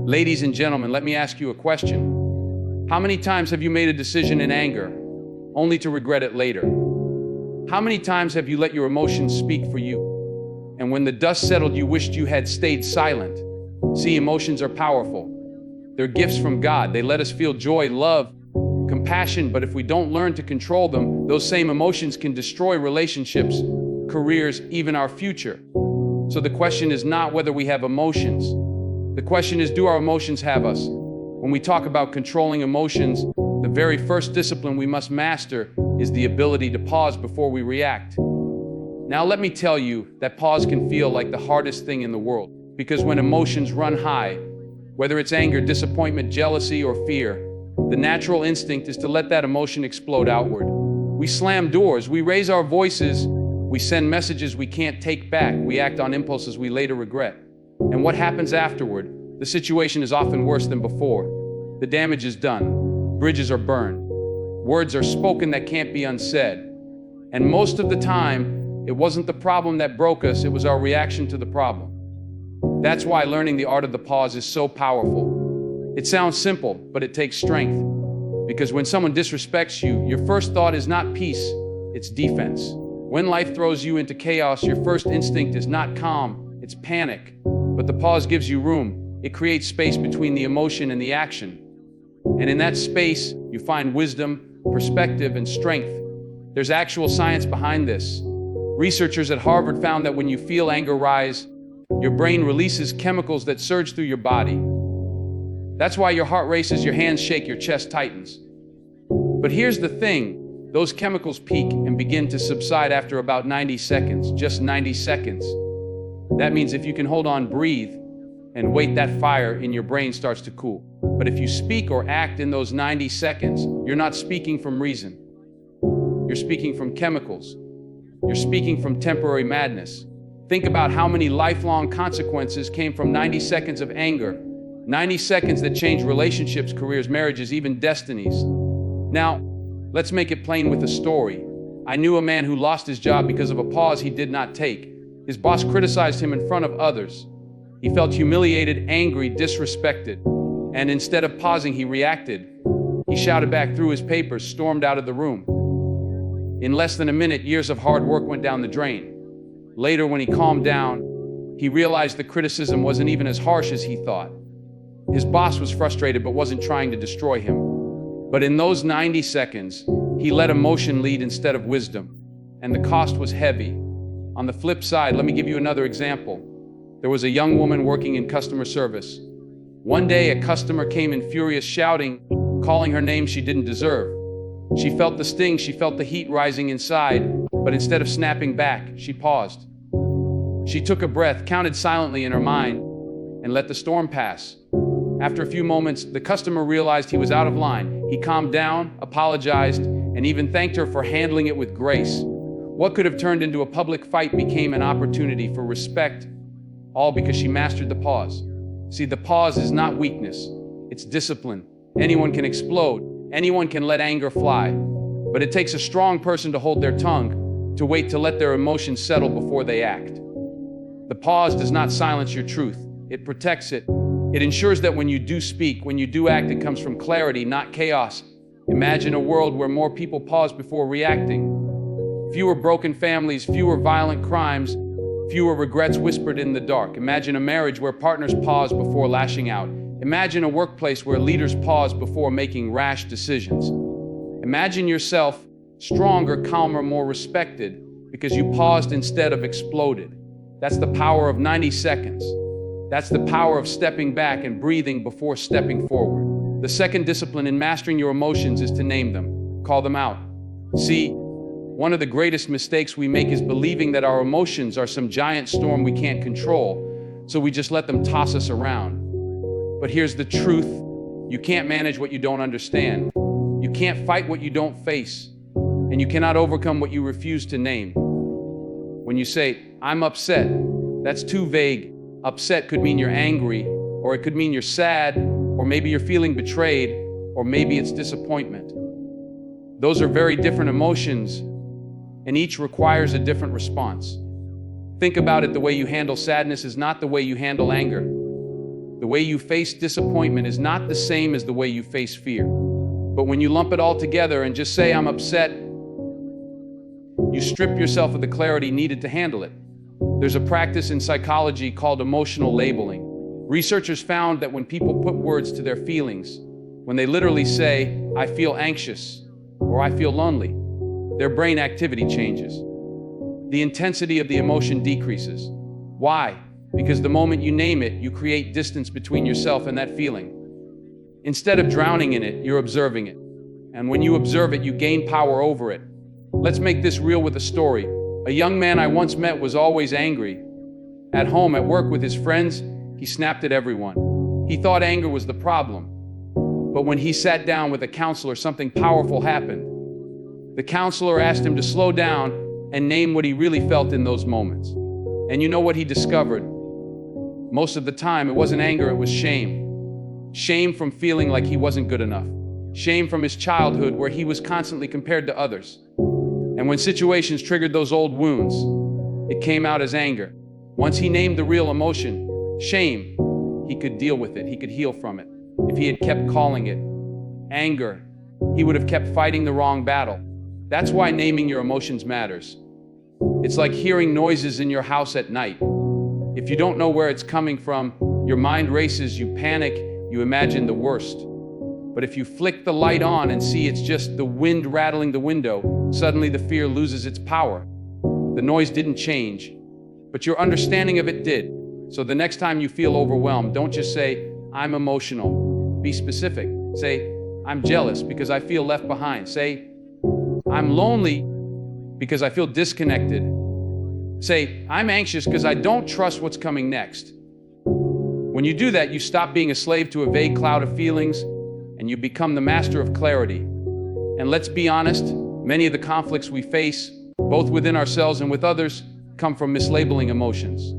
Ladies and gentlemen, let me ask you a question. How many times have you made a decision in anger, only to regret it later? How many times have you let your emotions speak for you? And when the dust settled, you wished you had stayed silent. See, emotions are powerful. They're gifts from God. They let us feel joy, love, compassion, but if we don't learn to control them, those same emotions can destroy relationships, careers, even our future. So the question is not whether we have emotions. The question is, do our emotions have us? When we talk about controlling emotions, the very first discipline we must master is the ability to pause before we react. Now let me tell you that pause can feel like the hardest thing in the world, because when emotions run high, whether it's anger, disappointment, jealousy, or fear, the natural instinct is to let that emotion explode outward. We slam doors, we raise our voices, we send messages we can't take back, we act on impulses we later regret. And what happens afterward? The situation is often worse than before. The damage is done. Bridges are burned. Words are spoken that can't be unsaid. And most of the time, it wasn't the problem that broke us, it was our reaction to the problem. That's why learning the art of the pause is so powerful. It sounds simple, but it takes strength. Because when someone disrespects you, your first thought is not peace, it's defense. When life throws you into chaos, your first instinct is not calm, it's panic. But the pause gives you room. It creates space between the emotion and the action. And in that space, you find wisdom, perspective, and strength. There's actual science behind this. Researchers at Harvard found that when you feel anger rise, your brain releases chemicals that surge through your body. That's why your heart races, your hands shake, your chest tightens. But here's the thing, those chemicals peak and begin to subside after about 90 seconds, just 90 seconds. That means if you can hold on, breathe, and wait, that fire in your brain starts to cool. But if you speak or act in those 90 seconds, you're not speaking from reason. You're speaking from chemicals. You're speaking from temporary madness. Think about how many lifelong consequences came from 90 seconds of anger. 90 seconds that change relationships, careers, marriages, even destinies. Now, let's make it plain with a story. I knew a man who lost his job because of a pause he did not take. His boss criticized him in front of others. He felt humiliated, angry, disrespected. And instead of pausing, he reacted. He shouted back, threw his papers, stormed out of the room. In less than a minute, years of hard work went down the drain. Later, when he calmed down, he realized the criticism wasn't even as harsh as he thought. His boss was frustrated but wasn't trying to destroy him. But in those 90 seconds, he let emotion lead instead of wisdom. And the cost was heavy. On the flip side, let me give you another example. There was a young woman working in customer service. One day, a customer came in furious, shouting, calling her names she didn't deserve. She felt the sting, she felt the heat rising inside, but instead of snapping back, she paused. She took a breath, counted silently in her mind, and let the storm pass. After a few moments, the customer realized he was out of line. He calmed down, apologized, and even thanked her for handling it with grace. What could have turned into a public fight became an opportunity for respect, all because she mastered the pause. See, the pause is not weakness, it's discipline. Anyone can explode, anyone can let anger fly, but it takes a strong person to hold their tongue, to wait to let their emotions settle before they act. The pause does not silence your truth, it protects it. It ensures that when you do speak, when you do act, it comes from clarity, not chaos. Imagine a world where more people pause before reacting. Fewer broken families, fewer violent crimes, fewer regrets whispered in the dark. Imagine a marriage where partners pause before lashing out. Imagine a workplace where leaders pause before making rash decisions. Imagine yourself stronger, calmer, more respected because you paused instead of exploded. That's the power of 90 seconds. That's the power of stepping back and breathing before stepping forward. The second discipline in mastering your emotions is to name them, call them out. See, one of the greatest mistakes we make is believing that our emotions are some giant storm we can't control, so we just let them toss us around. But here's the truth, you can't manage what you don't understand. You can't fight what you don't face, and you cannot overcome what you refuse to name. When you say, I'm upset, that's too vague. Upset could mean you're angry, or it could mean you're sad, or maybe you're feeling betrayed, or maybe it's disappointment. Those are very different emotions, and each requires a different response. Think about it, the way you handle sadness is not the way you handle anger. The way you face disappointment is not the same as the way you face fear. But when you lump it all together and just say, I'm upset, you strip yourself of the clarity needed to handle it. There's a practice in psychology called emotional labeling. Researchers found that when people put words to their feelings, when they literally say, I feel anxious, or I feel lonely, their brain activity changes. The intensity of the emotion decreases. Why? Because the moment you name it, you create distance between yourself and that feeling. Instead of drowning in it, you're observing it. And when you observe it, you gain power over it. Let's make this real with a story. A young man I once met was always angry. At home, at work, with his friends, he snapped at everyone. He thought anger was the problem. But when he sat down with a counselor, something powerful happened. The counselor asked him to slow down and name what he really felt in those moments. And you know what he discovered? Most of the time, it wasn't anger, it was shame. Shame from feeling like he wasn't good enough. Shame from his childhood where he was constantly compared to others. And when situations triggered those old wounds, it came out as anger. Once he named the real emotion, shame, he could deal with it, he could heal from it. If he had kept calling it anger, he would have kept fighting the wrong battle. That's why naming your emotions matters. It's like hearing noises in your house at night. If you don't know where it's coming from, your mind races, you panic, you imagine the worst. But if you flick the light on and see it's just the wind rattling the window, suddenly the fear loses its power. The noise didn't change, but your understanding of it did. So the next time you feel overwhelmed, don't just say, I'm emotional. Be specific. Say, I'm jealous because I feel left behind. Say, I'm lonely because I feel disconnected. Say, I'm anxious because I don't trust what's coming next. When you do that, you stop being a slave to a vague cloud of feelings and you become the master of clarity. And let's be honest, many of the conflicts we face, both within ourselves and with others, come from mislabeling emotions.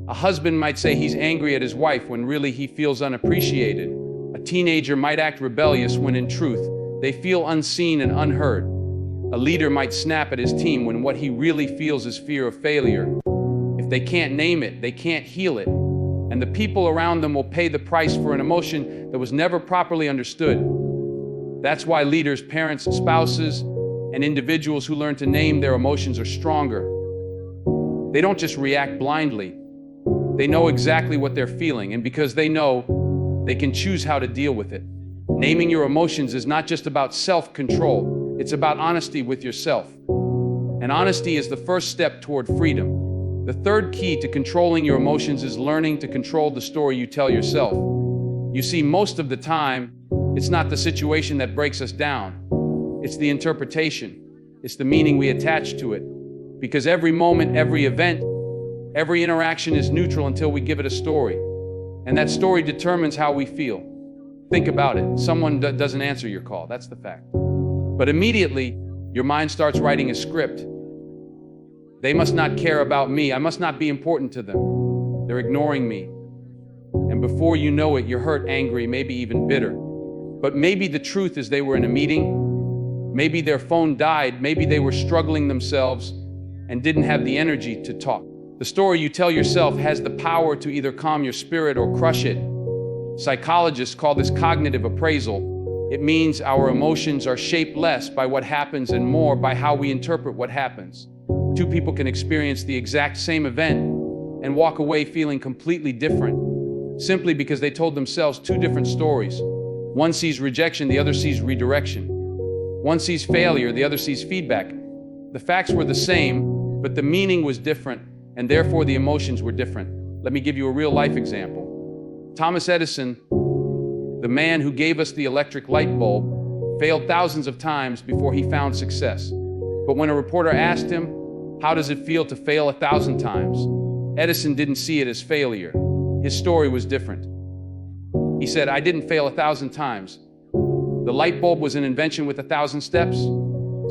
A husband might say he's angry at his wife when really he feels unappreciated. A teenager might act rebellious when in truth, they feel unseen and unheard. A leader might snap at his team when what he really feels is fear of failure. If they can't name it, they can't heal it. And the people around them will pay the price for an emotion that was never properly understood. That's why leaders, parents, spouses, and individuals who learn to name their emotions are stronger. They don't just react blindly. They know exactly what they're feeling, and because they know, they can choose how to deal with it. Naming your emotions is not just about self-control, it's about honesty with yourself. And honesty is the first step toward freedom. The third key to controlling your emotions is learning to control the story you tell yourself. You see, most of the time, it's not the situation that breaks us down. It's the interpretation. It's the meaning we attach to it. Because every moment, every event, every interaction is neutral until we give it a story. And that story determines how we feel. Think about it. Someone doesn't answer your call. That's the fact. But immediately, your mind starts writing a script. They must not care about me. I must not be important to them. They're ignoring me. And before you know it, you're hurt, angry, maybe even bitter. But maybe the truth is they were in a meeting. Maybe their phone died. Maybe they were struggling themselves and didn't have the energy to talk. The story you tell yourself has the power to either calm your spirit or crush it. Psychologists call this cognitive appraisal. It means our emotions are shaped less by what happens and more by how we interpret what happens. Two people can experience the exact same event and walk away feeling completely different, simply because they told themselves two different stories. One sees rejection, the other sees redirection. One sees failure, the other sees feedback. The facts were the same, but the meaning was different, and therefore the emotions were different. Let me give you a real-life example. Thomas Edison, the man who gave us the electric light bulb, failed thousands of times before he found success. But when a reporter asked him, how does it feel to fail 1,000 times? Edison didn't see it as failure. His story was different. He said, I didn't fail 1,000 times. The light bulb was an invention with 1,000 steps.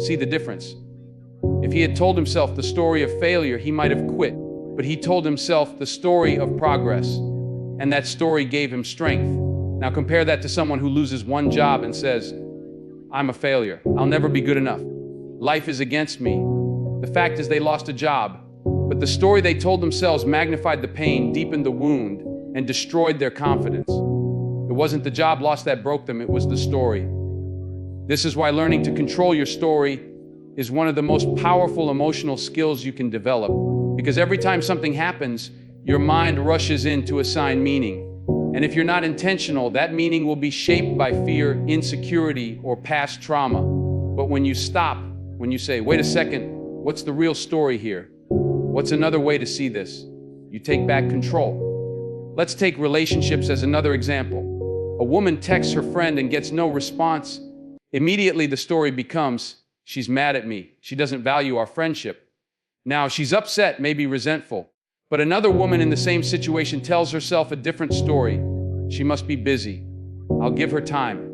See the difference? If he had told himself the story of failure, he might have quit. But he told himself the story of progress. And that story gave him strength. Now compare that to someone who loses one job and says, I'm a failure. I'll never be good enough. Life is against me. The fact is they lost a job. But the story they told themselves magnified the pain, deepened the wound, and destroyed their confidence. It wasn't the job loss that broke them, it was the story. This is why learning to control your story is one of the most powerful emotional skills you can develop, because every time something happens, your mind rushes in to assign meaning. And if you're not intentional, that meaning will be shaped by fear, insecurity, or past trauma. But when you stop, when you say, wait a second, what's the real story here? What's another way to see this? You take back control. Let's take relationships as another example. A woman texts her friend and gets no response. Immediately the story becomes, she's mad at me. She doesn't value our friendship. Now she's upset, maybe resentful. But another woman in the same situation tells herself a different story. She must be busy. I'll give her time.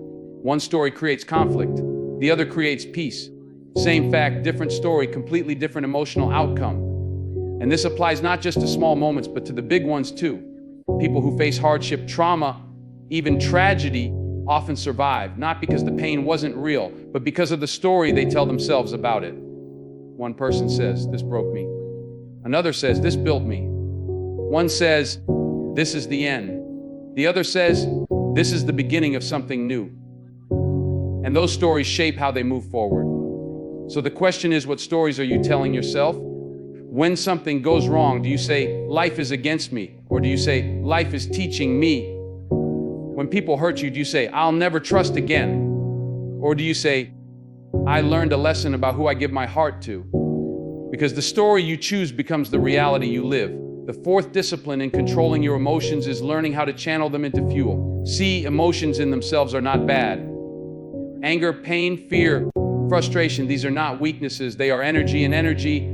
One story creates conflict. The other creates peace. Same fact, different story, completely different emotional outcome. And this applies not just to small moments, but to the big ones too. People who face hardship, trauma, even tragedy, often survive, not because the pain wasn't real, but because of the story they tell themselves about it. One person says, this broke me. Another says, this built me. One says, this is the end. The other says, this is the beginning of something new. And those stories shape how they move forward. So the question is, what stories are you telling yourself? When something goes wrong, do you say, life is against me? Or do you say, life is teaching me? When people hurt you, do you say, I'll never trust again? Or do you say, I learned a lesson about who I give my heart to? Because the story you choose becomes the reality you live. The fourth discipline in controlling your emotions is learning how to channel them into fuel. See, emotions in themselves are not bad. Anger, pain, fear, frustration, these are not weaknesses, they are energy, and energy,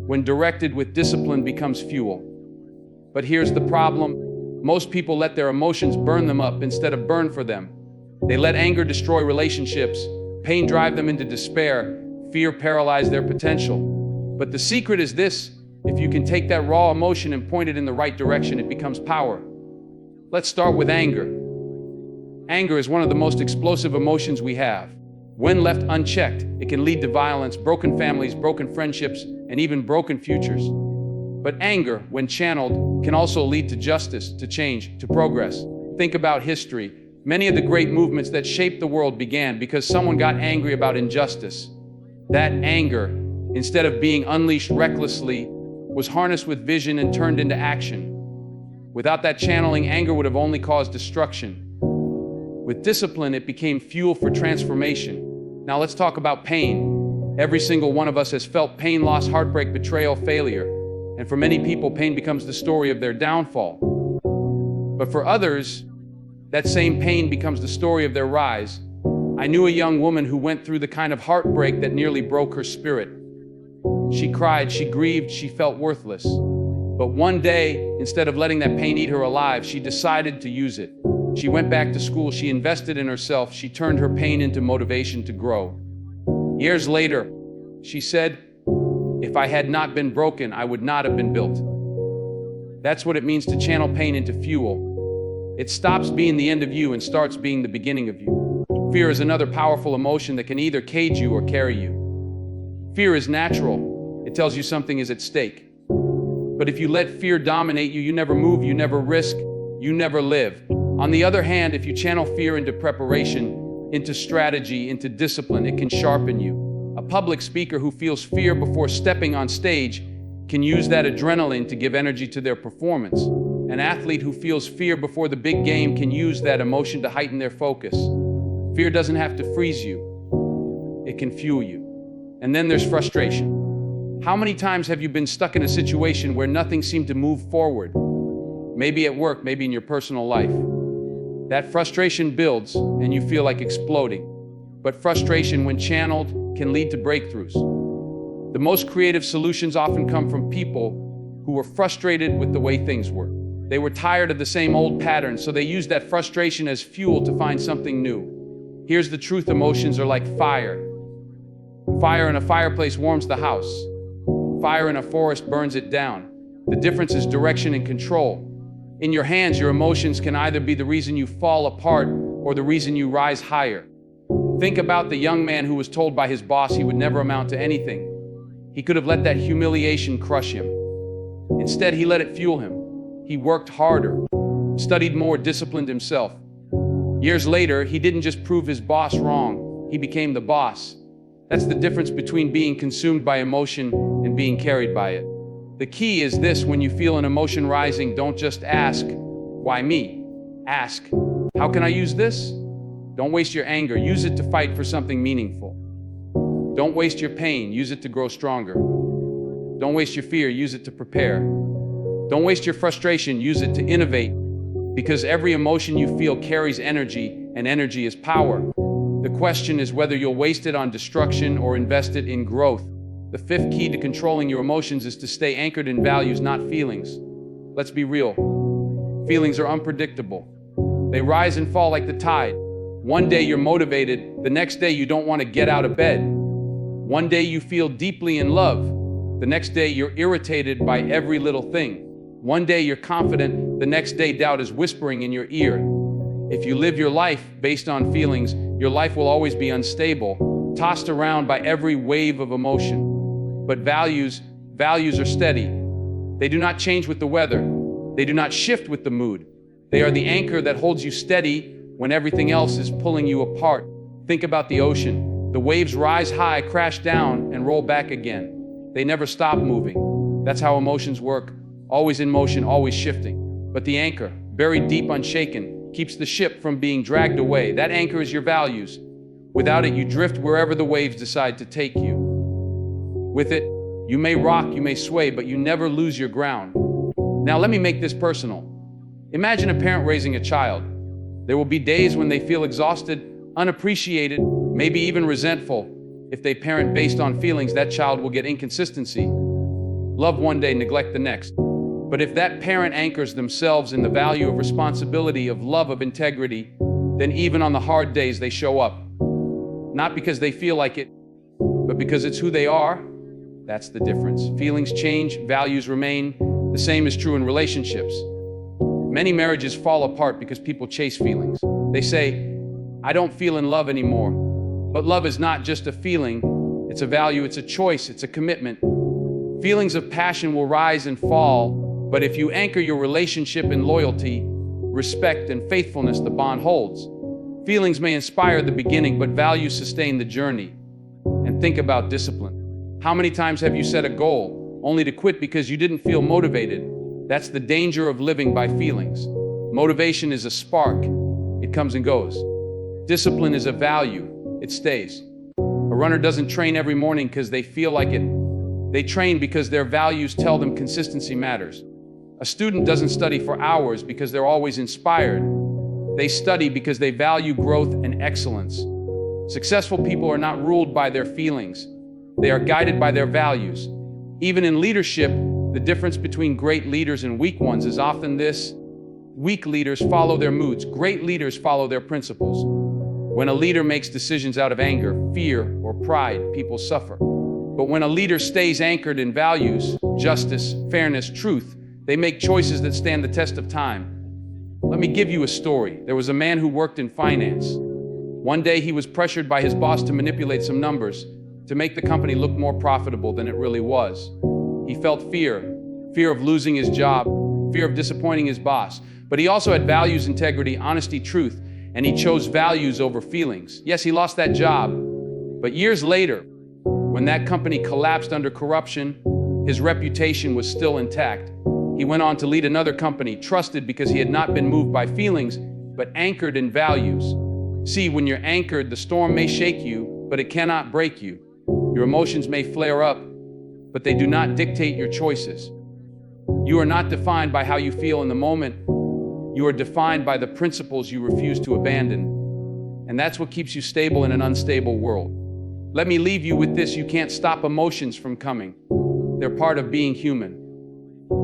when directed with discipline, becomes fuel. But here's the problem. Most people let their emotions burn them up instead of burn for them. They let anger destroy relationships, pain drive them into despair, fear paralyze their potential. But the secret is this: if you can take that raw emotion and point it in the right direction, it becomes power. Let's start with anger. Anger is one of the most explosive emotions we have. When left unchecked, it can lead to violence, broken families, broken friendships, and even broken futures. But anger, when channeled, can also lead to justice, to change, to progress. Think about history. Many of the great movements that shaped the world began because someone got angry about injustice. That anger, instead of being unleashed recklessly, was harnessed with vision and turned into action. Without that channeling, anger would have only caused destruction. With discipline, it became fuel for transformation. Now let's talk about pain. Every single one of us has felt pain, loss, heartbreak, betrayal, failure. And for many people, pain becomes the story of their downfall. But for others, that same pain becomes the story of their rise. I knew a young woman who went through the kind of heartbreak that nearly broke her spirit. She cried, she grieved, she felt worthless. But one day, instead of letting that pain eat her alive, she decided to use it. She went back to school, she invested in herself, she turned her pain into motivation to grow. Years later, she said, if I had not been broken, I would not have been built. That's what it means to channel pain into fuel. It stops being the end of you and starts being the beginning of you. Fear is another powerful emotion that can either cage you or carry you. Fear is natural. It tells you something is at stake. But if you let fear dominate you, you never move, you never risk, you never live. On the other hand, if you channel fear into preparation, into strategy, into discipline, it can sharpen you. A public speaker who feels fear before stepping on stage can use that adrenaline to give energy to their performance. An athlete who feels fear before the big game can use that emotion to heighten their focus. Fear doesn't have to freeze you. It can fuel you. And then there's frustration. How many times have you been stuck in a situation where nothing seemed to move forward? Maybe at work, maybe in your personal life. That frustration builds and you feel like exploding. But frustration, when channeled, can lead to breakthroughs. The most creative solutions often come from people who were frustrated with the way things were. They were tired of the same old patterns, so they used that frustration as fuel to find something new. Here's the truth: emotions are like fire. Fire in a fireplace warms the house. Fire in a forest burns it down. The difference is direction and control. In your hands, your emotions can either be the reason you fall apart or the reason you rise higher. Think about the young man who was told by his boss he would never amount to anything. He could have let that humiliation crush him. Instead, he let it fuel him. He worked harder, studied more, disciplined himself. Years later, he didn't just prove his boss wrong, he became the boss. That's the difference between being consumed by emotion and being carried by it. The key is this: when you feel an emotion rising, don't just ask, "Why me?" Ask, "How can I use this?" Don't waste your anger, use it to fight for something meaningful. Don't waste your pain, use it to grow stronger. Don't waste your fear, use it to prepare. Don't waste your frustration, use it to innovate. Because every emotion you feel carries energy, and energy is power. The question is whether you'll waste it on destruction or invest it in growth. The fifth key to controlling your emotions is to stay anchored in values, not feelings. Let's be real. Feelings are unpredictable. They rise and fall like the tide. One day you're motivated, the next day you don't want to get out of bed. One day you feel deeply in love, the next day you're irritated by every little thing. One day you're confident, the next day doubt is whispering in your ear. If you live your life based on feelings, your life will always be unstable, tossed around by every wave of emotion. But values are steady. They do not change with the weather. They do not shift with the mood. They are the anchor that holds you steady when everything else is pulling you apart. Think about the ocean. The waves rise high, crash down, and roll back again. They never stop moving. That's how emotions work. Always in motion, always shifting. But the anchor, buried deep, unshaken, keeps the ship from being dragged away. That anchor is your values. Without it, you drift wherever the waves decide to take you. With it, you may rock, you may sway, but you never lose your ground. Now let me make this personal. Imagine a parent raising a child. There will be days when they feel exhausted, unappreciated, maybe even resentful. If they parent based on feelings, that child will get inconsistency. Love one day, neglect the next. But if that parent anchors themselves in the value of responsibility, of love, of integrity, then even on the hard days they show up. Not because they feel like it, but because it's who they are. That's the difference. Feelings change, values remain. The same is true in relationships. Many marriages fall apart because people chase feelings. They say, "I don't feel in love anymore." But love is not just a feeling, it's a value, it's a choice, it's a commitment. Feelings of passion will rise and fall, but if you anchor your relationship in loyalty, respect, and faithfulness, the bond holds. Feelings may inspire the beginning, but values sustain the journey. And think about discipline. How many times have you set a goal only to quit because you didn't feel motivated? That's the danger of living by feelings. Motivation is a spark. It comes and goes. Discipline is a value. It stays. A runner doesn't train every morning because they feel like it. They train because their values tell them consistency matters. A student doesn't study for hours because they're always inspired. They study because they value growth and excellence. Successful people are not ruled by their feelings. They are guided by their values. Even in leadership, the difference between great leaders and weak ones is often this: weak leaders follow their moods, great leaders follow their principles. When a leader makes decisions out of anger, fear, or pride, people suffer. But when a leader stays anchored in values, justice, fairness, truth, they make choices that stand the test of time. Let me give you a story. There was a man who worked in finance. One day he was pressured by his boss to manipulate some numbers to make the company look more profitable than it really was. He felt fear of losing his job, fear of disappointing his boss. But he also had values, integrity, honesty, truth, and he chose values over feelings. Yes, he lost that job, but years later, when that company collapsed under corruption, his reputation was still intact. He went on to lead another company, trusted because he had not been moved by feelings, but anchored in values. See, when you're anchored, the storm may shake you, but it cannot break you. Your emotions may flare up, but they do not dictate your choices. You are not defined by how you feel in the moment. You are defined by the principles you refuse to abandon. And that's what keeps you stable in an unstable world. Let me leave you with this: you can't stop emotions from coming. They're part of being human.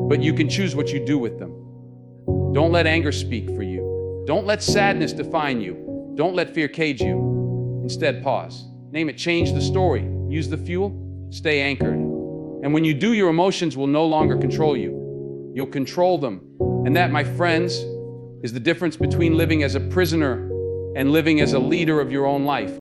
But you can choose what you do with them. Don't let anger speak for you. Don't let sadness define you. Don't let fear cage you. Instead, pause. Name it, change the story. Use the fuel, stay anchored. And when you do, your emotions will no longer control you. You'll control them. And that, my friends, is the difference between living as a prisoner and living as a leader of your own life.